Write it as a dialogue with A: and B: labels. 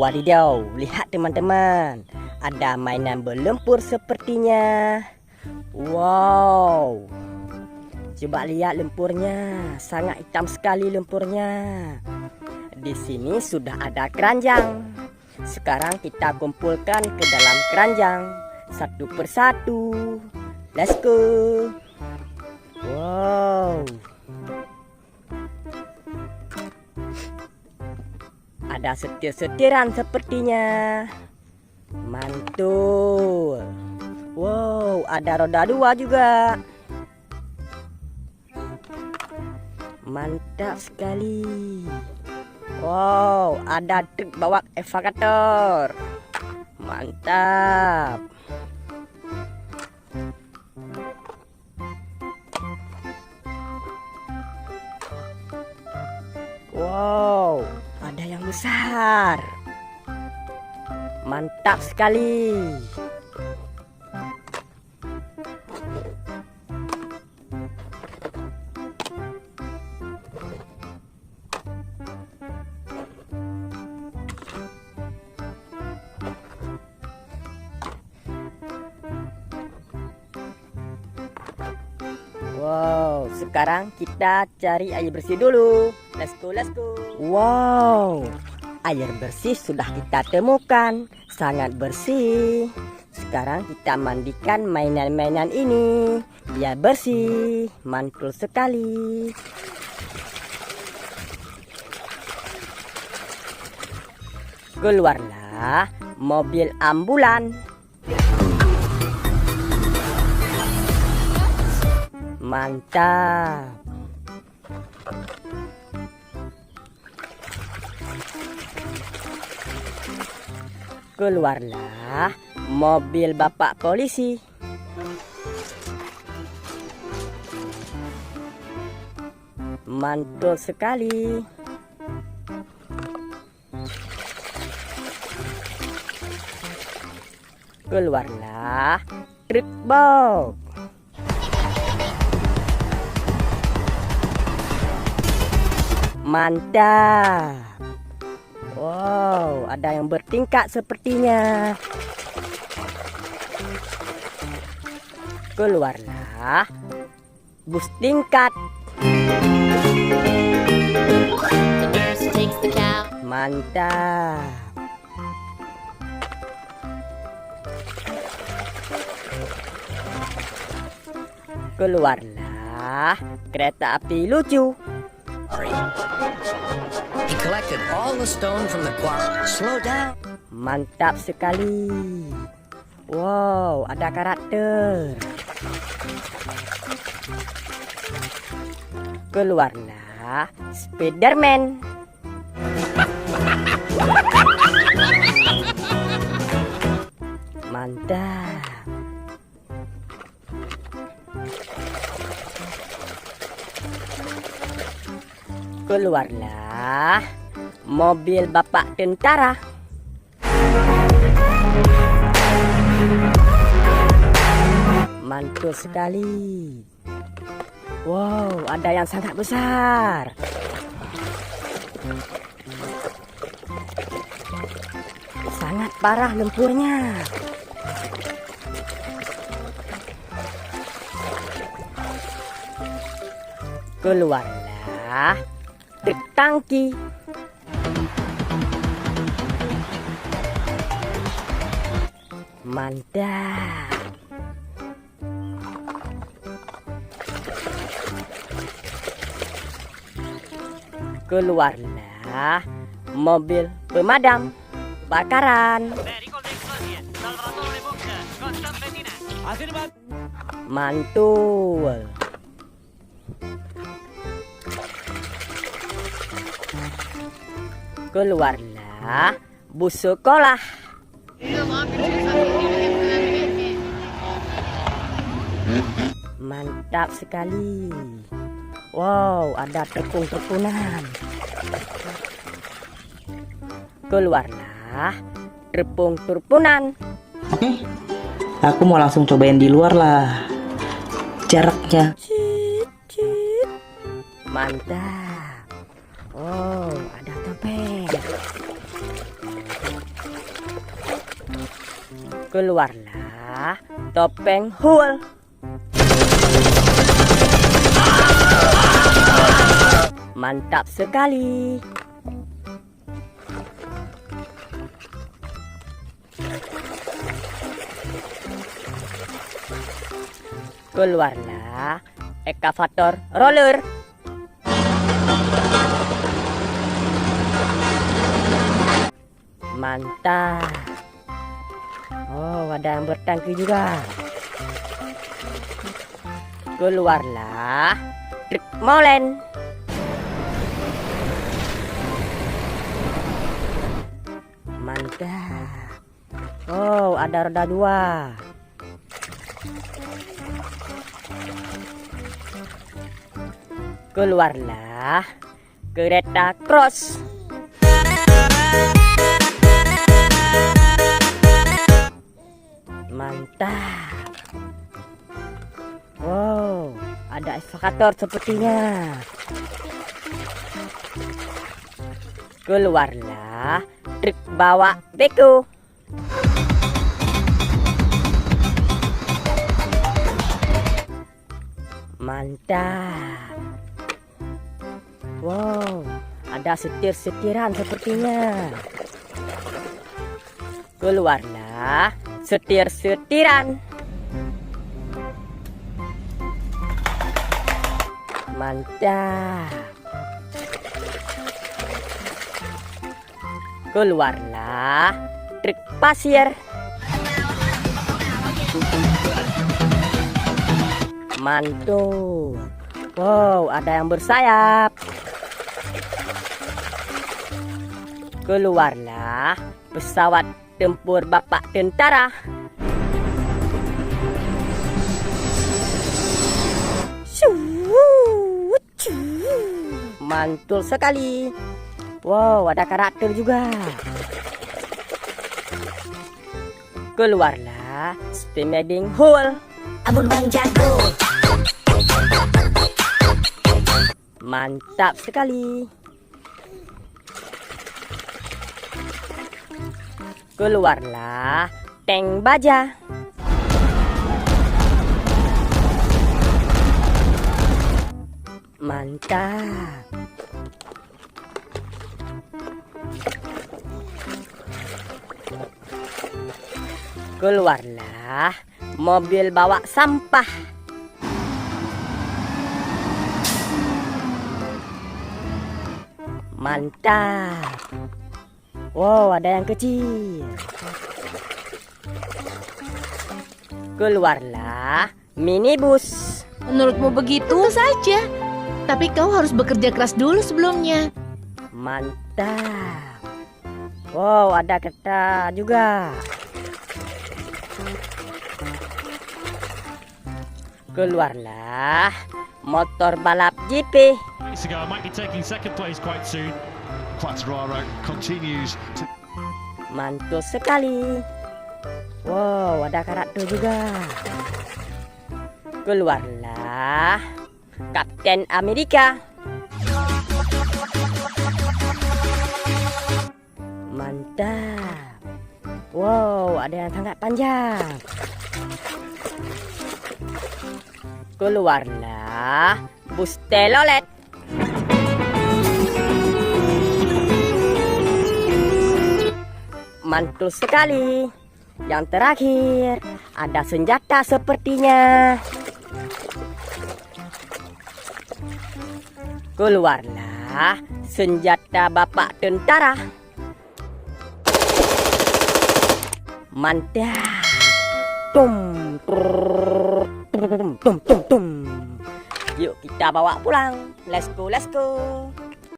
A: Wadidaw, lihat teman-teman, ada mainan berlumpur sepertinya. Wow, coba lihat lumpurnya, sangat hitam sekali lumpurnya. Di sini sudah ada keranjang. Sekarang kita kumpulkan ke dalam keranjang satu persatu. Let's go. Wow, ada setir-setiran sepertinya. Mantul. Wow, ada roda 2 juga. Mantap sekali. Wow, ada truk bawa evakator. Mantap. Wow, ada yang besar. Mantap sekali. Wow, sekarang kita cari air bersih dulu. Let's go, let's go. Wow, air bersih sudah kita temukan. Sangat bersih. Sekarang kita mandikan mainan-mainan ini biar bersih. Mantul sekali. Keluarlah mobil ambulan. Mantap. Keluarlah mobil bapak polisi. Mantul sekali. Keluarlah truk box. Mantap. Wow, ada yang bertingkat sepertinya. Keluarlah bus tingkat. Mantap. Keluarlah kereta api lucu.
B: He collected all the stone from the quarry. Slow down.
A: Mantap sekali. Wow, ada karakter. Keluarlah Spiderman. Mantap. Keluarlah mobil bapak tentara. Mantul sekali. Wow, ada yang sangat besar. Sangat parah lumpurnya. Keluarlah truk tangki. Mantap. Keluarlah mobil pemadam kebakaran. Mantul. Keluarlah bus sekolah. Mantap sekali. Wow, ada tepung-tepungan. Keluarlah tepung-tepunan.
C: Oke, aku mau langsung cobain di luar lah. Jaraknya.
A: Mantap. Oh, ada topeng. Keluarlah topeng Hulk. Mantap sekali. Keluarlah ekskavator roller. Mantap. Oh, ada yang bertangki juga. Keluarlah truk molen. Mantap. Oh, ada roda 2. Keluarlah kereta cross. Mantap. Wow, ada ekskavator sepertinya. Keluarlah truk bawa beko. Mantap. Wow, ada setir-setiran sepertinya. Keluarlah setir-setiran. Mantap. Keluarlah truk pasir. Mantul. Wow, ada yang bersayap. Keluarlah pesawat tempur bapak tentara. Mantul sekali. Wow, ada karakter juga. Keluarlah Speeding Hulk.
B: Abun Bang jago.
A: Mantap sekali. Keluarlah tank baja. Mantap. Keluarlah mobil bawa sampah. Mantap. Wow, ada yang kecil. Keluarlah minibus.
D: Menurutmu begitu saja, tapi kau harus bekerja keras dulu sebelumnya.
A: Mantap. Wow, ada kereta juga. Keluarlah motor balap GP.
E: Minutes ago, I might be taking second place quite soon. Quartararo continues to...
A: Mantul sekali. Wow, ada karakter juga. Keluarlah Kapten Amerika. Mantap. Wow, ada yang sangat panjang. Keluarlah bus telolet. Mantul sekali. Yang terakhir, ada senjata sepertinya. Keluarlah senjata bapak tentara. Mantap. Tum, tum, tum, tum, tum. Yuk kita bawa pulang. Let's go, let's go.